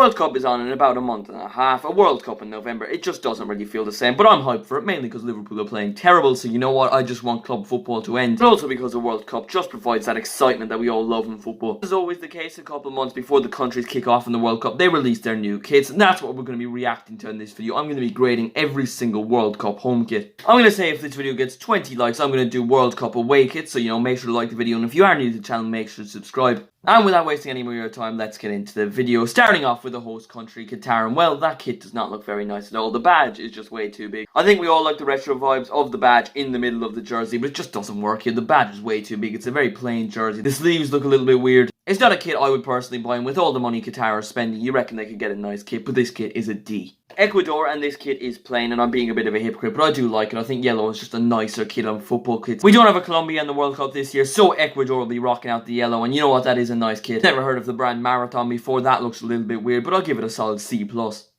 World Cup is on in about a month and a half. A World Cup in November, it just doesn't really feel the same. But I'm hyped for it, mainly because Liverpool are playing terrible. So you know what, I just want club football to end. But also because the World Cup just provides that excitement that we all love in football. As always the case, a couple of months before the countries kick off in the World Cup, they release their new kits. And that's what we're going to be reacting to in this video. I'm going to be grading every single World Cup home kit. I'm going to say if this video gets 20 likes, I'm going to do World Cup away kits. So you know, make sure to like the video. And if you are new to the channel, make sure to subscribe. And without wasting any more of your time, let's get into the video. Starting off with the host country, Qatar. And well, that kit does not look very nice at all. The badge is just way too big. I think we all like the retro vibes of the badge in the middle of the jersey, but it just doesn't work here. The badge is way too big. It's a very plain jersey. The sleeves look a little bit weird. It's not a kit I would personally buy, and with all the money Qatar are spending, you reckon they could get a nice kit, but this kit is a D. Ecuador, and this kit is plain, and I'm being a bit of a hypocrite, but I do like it. I think yellow is just a nicer kit on football kits. We don't have a Colombia in the World Cup this year, so Ecuador will be rocking out the yellow, and you know what, that is a nice kit. Never heard of the brand Marathon before, that looks a little bit weird, but I'll give it a solid C+.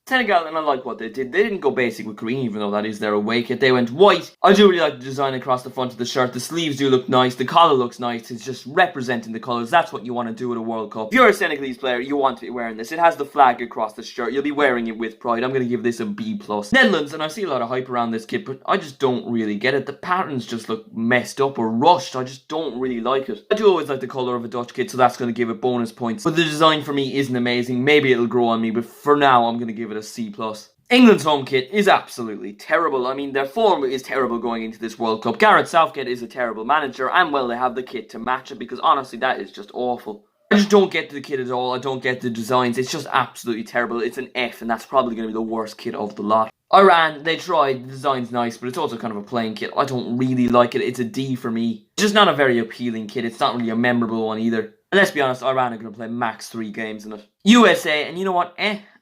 Senegal, and I like what they did. They didn't go basic with green, even though that is their away kit. They went white. I do really like the design across the front of the shirt. The sleeves do look nice. The collar looks nice. It's just representing the colours. That's what you want to do at a World Cup. If you're a Senegalese player, you want to be wearing this. It has the flag across the shirt. You'll be wearing it with pride. I'm going to give this a B+. Netherlands, and I see a lot of hype around this kit, but I just don't really get it. The patterns just look messed up or rushed. I just don't really like it. I do always like the colour of a Dutch kit, so that's going to give it bonus points. But the design for me isn't amazing. Maybe it'll grow on me, but for now, I'm going to give it a C+. England's home kit is absolutely terrible. I mean, their form is terrible going into this World Cup. Gareth Southgate is a terrible manager, and well, they have the kit to match it, because honestly, that is just awful. I just don't get the kit at all. I don't get the designs. It's just absolutely terrible. It's an F, and that's probably going to be the worst kit of the lot. Iran, they tried. The design's nice, but it's also kind of a plain kit. I don't really like it. It's a D for me. It's just not a very appealing kit. It's not really a memorable one either. And let's be honest, Iran are going to play max 3 games in it. USA, and you know what?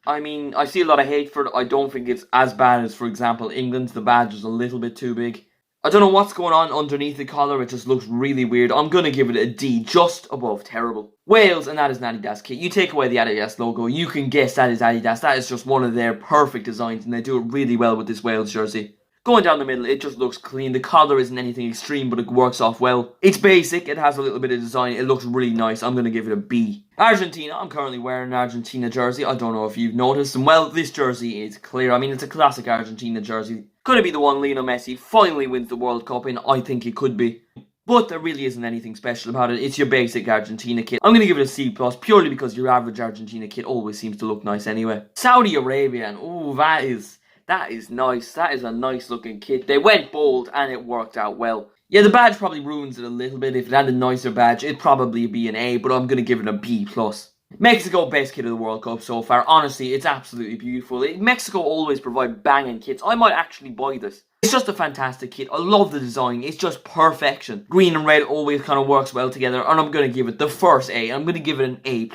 I mean, I see a lot of hate for it. I don't think it's as bad as, for example, England's. The badge is a little bit too big. I don't know what's going on underneath the collar. It just looks really weird. I'm going to give it a D, just above terrible. Wales, and that is an Adidas kit. You take away the Adidas logo, you can guess that is Adidas. That is just one of their perfect designs, and they do it really well with this Wales jersey. Going down the middle, it just looks clean. The collar isn't anything extreme, but it works off well. It's basic, it has a little bit of design, it looks really nice. I'm going to give it a B. Argentina, I'm currently wearing an Argentina jersey. I don't know if you've noticed. And well, this jersey is clear. I mean, it's a classic Argentina jersey. Could it be the one Lionel Messi finally wins the World Cup in? I think it could be. But there really isn't anything special about it. It's your basic Argentina kit. I'm going to give it a C+, purely because your average Argentina kit always seems to look nice anyway. Saudi Arabian, ooh, that is nice. That is a nice looking kit. They went bold and it worked out well. Yeah, the badge probably ruins it a little bit. If it had a nicer badge, it'd probably be an A, but I'm going to give it a B+. Mexico, best kit of the World Cup so far. Honestly, it's absolutely beautiful. Mexico always provide banging kits. I might actually buy this. It's just a fantastic kit. I love the design. It's just perfection. Green and red always kind of works well together, and I'm going to give it the first A. I'm going to give it an A+.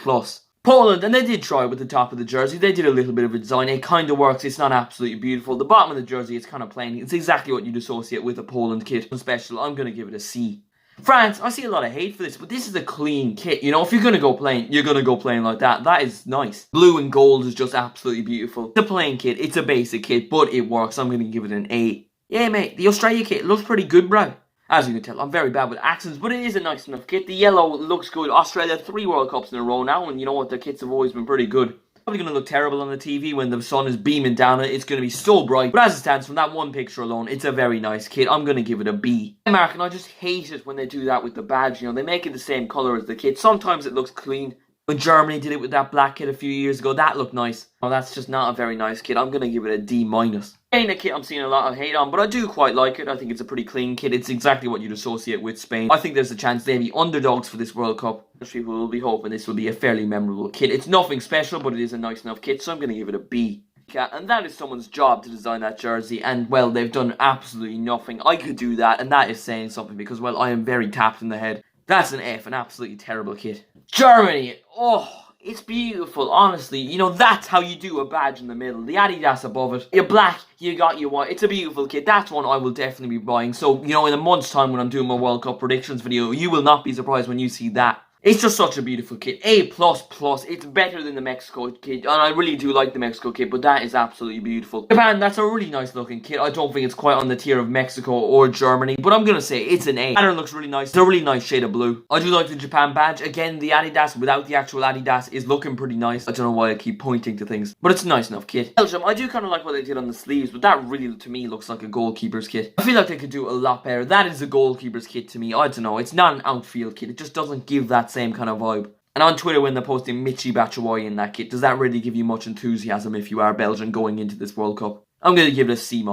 Poland, and they did try with the top of the jersey. They did a little bit of a design. It kind of works. It's not absolutely beautiful. The bottom of the jersey is kind of plain. It's exactly what you'd associate with a Poland kit. Special, I'm going to give it a C. France, I see a lot of hate for this, but this is a clean kit. You know, if you're going to go plain, you're going to go plain like that. That is nice. Blue and gold is just absolutely beautiful. It's a plain kit. It's a basic kit, but it works. I'm going to give it an A. Yeah, mate, the Australia kit looks pretty good, bro. As you can tell, I'm very bad with accents, but it is a nice enough kit. The yellow looks good. Australia, 3 World Cups in a row now, and you know what? Their kits have always been pretty good. Probably going to look terrible on the TV when the sun is beaming down it. It's going to be so bright. But as it stands, from that one picture alone, it's a very nice kit. I'm going to give it a B. Denmark, and I just hate it when they do that with the badge. You know, they make it the same colour as the kit. Sometimes it looks clean. When Germany did it with that black kit a few years ago, that looked nice. Oh, that's just not a very nice kit. I'm going to give it a D-. Spain, a kit I'm seeing a lot of hate on, but I do quite like it. I think it's a pretty clean kit. It's exactly what you'd associate with Spain. I think there's a chance they'll be underdogs for this World Cup. People will be hoping this will be a fairly memorable kit. It's nothing special, but it is a nice enough kit, so I'm going to give it a B. And that is someone's job to design that jersey, and well, they've done absolutely nothing. I could do that, and that is saying something, because well, I am very tapped in the head. That's an F, an absolutely terrible kit. Germany, oh, it's beautiful, honestly. You know, that's how you do a badge in the middle. The Adidas above it. You're black, you got your white. It's a beautiful kit. That's one I will definitely be buying. So, you know, in a month's time when I'm doing my World Cup predictions video, you will not be surprised when you see that. It's just such a beautiful kit. A++. It's better than the Mexico kit. And I really do like the Mexico kit, but that is absolutely beautiful. Japan, that's a really nice looking kit. I don't think it's quite on the tier of Mexico or Germany, but I'm going to say it's an A. Pattern looks really nice. It's a really nice shade of blue. I do like the Japan badge. Again, the Adidas without the actual Adidas is looking pretty nice. I don't know why I keep pointing to things, but it's a nice enough kit. Belgium, I do kind of like what they did on the sleeves, but that really, to me, looks like a goalkeeper's kit. I feel like they could do a lot better. That is a goalkeeper's kit to me. I don't know. It's not an outfield kit. It just doesn't give that same kind of vibe. And on Twitter, when they're posting Michi Batshuayi in that kit, does that really give you much enthusiasm if you are Belgian going into this World Cup? I'm going to give it a C-.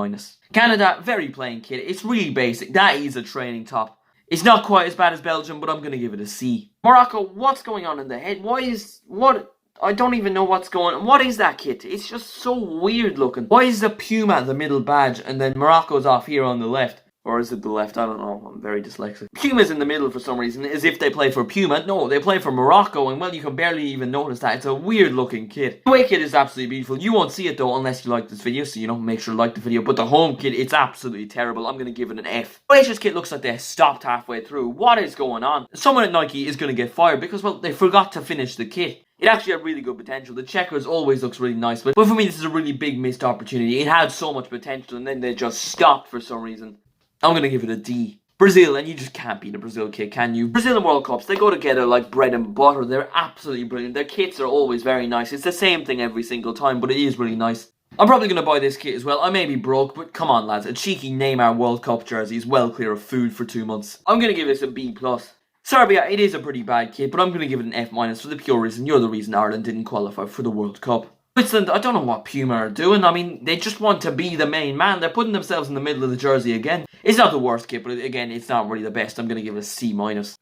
Canada, very plain kit. It's really basic. That is a training top. It's not quite as bad as Belgium, but I'm going to give it a C. Morocco, what's going on in the head? I don't even know what's going on. What is that kit? It's just so weird looking. Why is the Puma the middle badge and then Morocco's off here on the left? Or is it the left? I don't know. I'm very dyslexic. Puma's in the middle for some reason, as if they play for Puma. No, they play for Morocco, and well, you can barely even notice that. It's a weird looking kit. The away kit is absolutely beautiful. You won't see it though unless you like this video, so make sure to like the video. But the home kit, it's absolutely terrible. I'm going to give it an F. Croatia's kit looks like they stopped halfway through. What is going on? Someone at Nike is going to get fired because, well, they forgot to finish the kit. It actually had really good potential. The checkers always looks really nice, but for me, this is a really big missed opportunity. It had so much potential, and then they just stopped for some reason. I'm going to give it a D. Brazil, and you just can't beat a Brazil kit, can you? Brazil and World Cups, they go together like bread and butter. They're absolutely brilliant. Their kits are always very nice. It's the same thing every single time, but it is really nice. I'm probably going to buy this kit as well. I may be broke, but come on, lads. A cheeky Neymar World Cup jersey is well clear of food for 2 months. I'm going to give this a B+. Serbia, it is a pretty bad kit, but I'm going to give it an F- for the pure reason you're the reason Ireland didn't qualify for the World Cup. Switzerland, I don't know what Puma are doing. I mean, they just want to be the main man. They're putting themselves in the middle of the jersey again. It's not the worst kit, but again, it's not really the best. I'm going to give it a C-.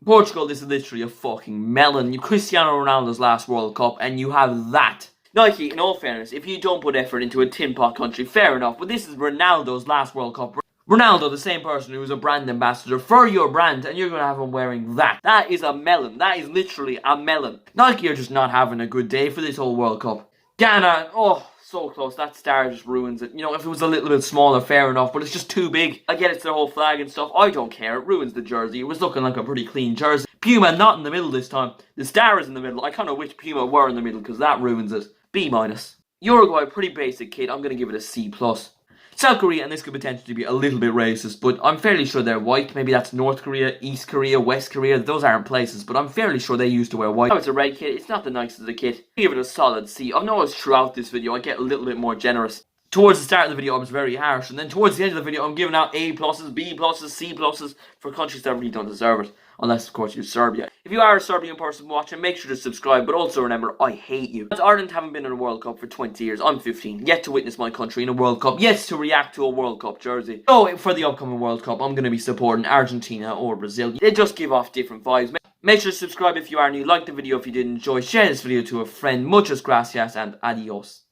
Portugal, this is literally a fucking melon. You Cristiano Ronaldo's last World Cup, and you have that. Nike, in all fairness, if you don't put effort into a tin pot country, fair enough, but this is Ronaldo's last World Cup. Ronaldo, the same person who was a brand ambassador for your brand, and you're going to have him wearing that. That is a melon. That is literally a melon. Nike are just not having a good day for this whole World Cup. Ghana, oh, so close. That star just ruins it. If it was a little bit smaller, fair enough, but it's just too big. I get it's their whole flag and stuff. I don't care. It ruins the jersey. It was looking like a pretty clean jersey. Puma, not in the middle this time. The star is in the middle. I kind of wish Puma were in the middle because that ruins it. B-. Uruguay, pretty basic kit. I'm going to give it a C+. South Korea, and this could potentially be a little bit racist, but I'm fairly sure they're white. Maybe that's North Korea, East Korea, West Korea. Those aren't places, but I'm fairly sure they used to wear white. Now it's a red kit. It's not the nicest of the kit. I give it a solid C. I've noticed throughout this video I get a little bit more generous. Towards the start of the video I was very harsh, and then towards the end of the video I'm giving out A+, B+, C+ for countries that really don't deserve it. Unless, of course, you're Serbia. If you are a Serbian person watching, make sure to subscribe, but also remember, I hate you. As Ireland haven't been in a World Cup for 20 years, I'm 15, yet to witness my country in a World Cup, yet to react to a World Cup jersey. So, for the upcoming World Cup, I'm going to be supporting Argentina or Brazil. They just give off different vibes. Make sure to subscribe if you are new, like the video if you did enjoy, share this video to a friend. Muchas gracias and adios.